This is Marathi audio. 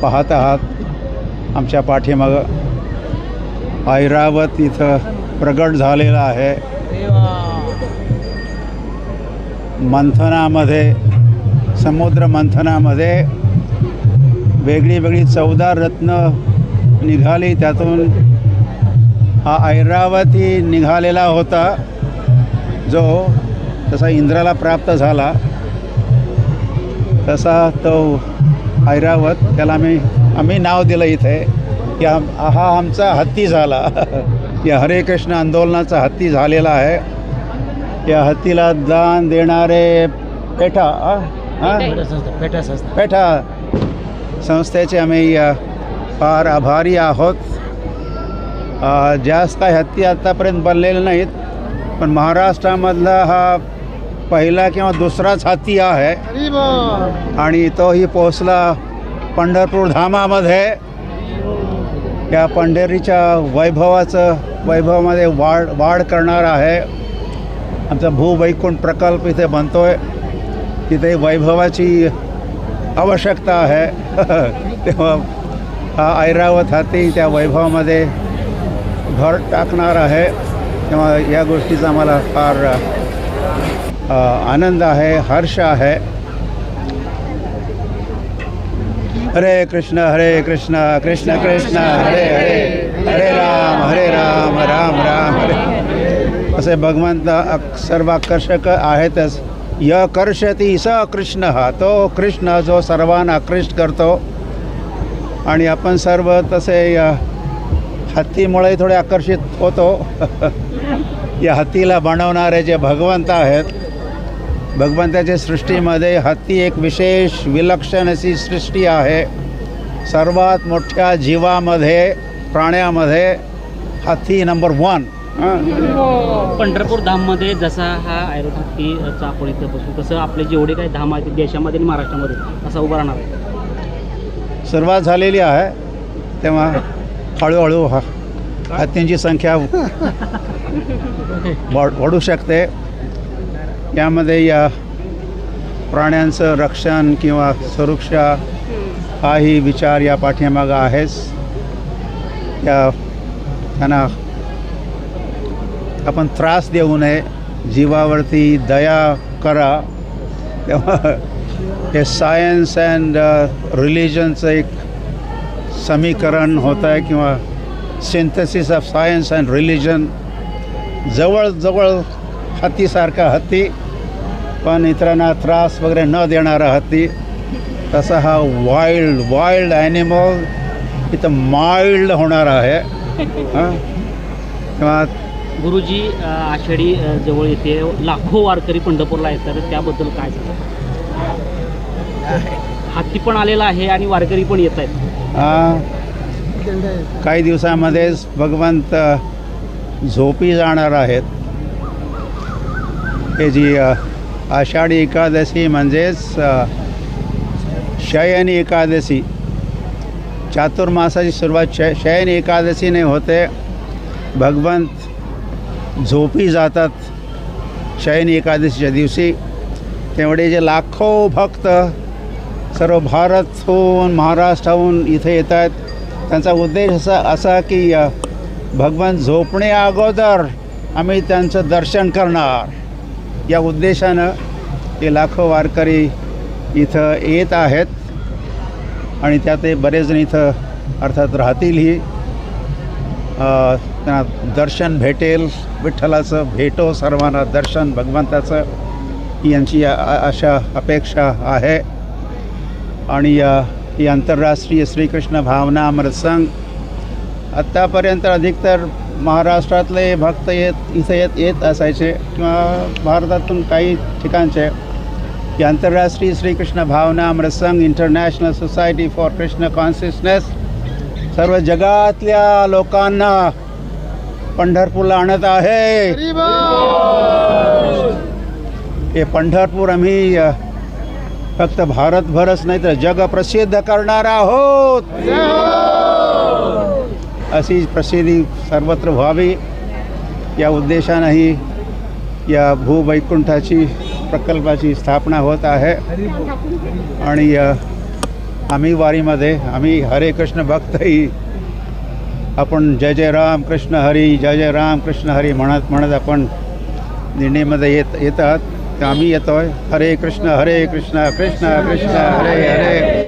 पाहत आहात आमच्या पाठीमागं ऐरावत इथं प्रगट झालेला आहे. मंथनामध्ये, समुद्र मंथनामध्ये वेगळी वेगळी 14 रत्न निघाली. त्यातून हा ऐरावती निघालेला होता, जो तसा इंद्राला प्राप्त झाला. तसा तो ऐरावत, त्याला आम्ही नाव दिलं इथे की हा आमचा हत्ती झाला. या हरे कृष्ण आंदोलनाचा हत्ती झालेला आहे. या हत्तीला दान देणारे पेठा संस्थेचे आम्ही फार आभारी आहोत. जास्त काही हत्ती आत्तापर्यंत बनलेले नाहीत, पण महाराष्ट्रामधला हा पहिला किंवा दुसराच हत्ती आहे. आणि तोही पोचला पंढरपूर धामामध्ये. या पंढरीच्या वैभवामध्ये वाढ करणार आहे. आमचा भूवैकुंठ प्रकल्प इथे बनतो आहे, तिथे वैभवाची आवश्यकता आहे. तेव्हा हा ऐरावत हत्ती त्या वैभवामध्ये भर टाकणार आहे. तेव्हा या गोष्टीचा मला फार आनंद आहे, हर्ष आहे. हरे कृष्ण कृष्ण कृष्ण हरे हरे, हरे राम राम राम हरे. असे भगवंत सर्वाकर्षक आहेतच. य कर्षती स कृष्ण, हा तो कृष्ण जो सर्वांना आकृष्ट करतो. आणि आपण सर्व तसे या हत्तीमुळे थोडे आकर्षित होतो. या हत्तीला बनवणारे जे भगवंत आहेत, भगवंताच्या सृष्टीमध्ये हत्ती एक विशेष विलक्षण अशी सृष्टी आहे. सर्वात मोठ्या जीवामध्ये, प्राण्यामध्ये हत्ती नंबर 1. पंढरपूर धाममध्ये जसा हा ऐरावत हत्तीचा आपण इथं बसू, तसं आपले जेवढे काही धाम आहेत देशामध्ये आणि महाराष्ट्रामध्ये असा उभा राहणार आहे. सुरुवात झालेली आहे, तेव्हा हळूहळू हत्तींची संख्या वाढू शकते. यामध्ये या प्राण्यांचं रक्षण किंवा सुरक्षा हाही विचार या पाठीमागं आहेच. त्यांना आपण त्रास देऊ नये, जीवावरती दया करा. तेव्हा हे सायन्स अँड रिलिजनचं एक समीकरण होतं आहे, किंवा synthesis of science and religion. जवळजवळ हत्तीसारखा हत्ती, पण इतरांना त्रास वगैरे न देणारा हत्ती. तसा हा वाईल्ड ॲनिमल इथं माइल्ड होणार आहे. किंवा गुरुजी, आषाढी जवळ येते, लाखो वारकरी पंढरपूरला येतात, त्याबद्दल काय हत्ती पण आलेला आहे आणि वारकरी पण येत आहेत. काही दिवसामध्येच भगवंत झोपी जाणार आहेत. हे जी आषाढी एकादशी म्हणजेच शयन एकादशी, चातुर्मासाची सुरुवात शयन एकादशीने होते. भगवंत झोपी जातात शयन एकादशीच्या दिवशी. तेवढे जे लाखो भक्त सर्व भारतहून, महाराष्ट्राहून इथे येत आहेत, त्यांचा उद्देश असा की भगवंत झोपणे अगोदर आम्ही त्यांचं दर्शन करणार. या उद्देशानं हे लाखो वारकरी इथं येत आहेत. आणि त्यात बरेच जण इथं अर्थात राहतीलही. त्यांना दर्शन भेटेल, विठ्ठलाचं भेटो सर्वांना दर्शन भगवंताचं, ही यांची आशा अपेक्षा आहे. आणि ही आंतरराष्ट्रीय श्रीकृष्ण भावना अमृत संघ, आत्तापर्यंत अधिकतर महाराष्ट्रातले भक्त इथे येत असायचे, किंवा भारतातून काही ठिकाणचे. ही आंतरराष्ट्रीय श्रीकृष्ण भावना अमृत संघ, international society for Krishna consciousness, सर्व जगातल्या लोकांना पंढरपूरला आणत आहे. हे पंढरपूर आम्ही फक्त भारतभरच नाही तर जग प्रसिद्ध करणार आहोत. अशी प्रसिद्धी सर्वत्र व्हावी या उद्देशानेही या भूवैकुंठाची प्रकल्पाची स्थापना होत आहे. आणि आम्ही वारीमध्ये आम्ही हरे कृष्ण भक्तही आपण जय जय राम कृष्ण हरी जय जय राम कृष्ण हरी म्हणत म्हणत आपण दिंडीमध्ये येतात तर आम्ही येतोय हरे कृष्ण कृष्ण कृष्ण हरे हरे.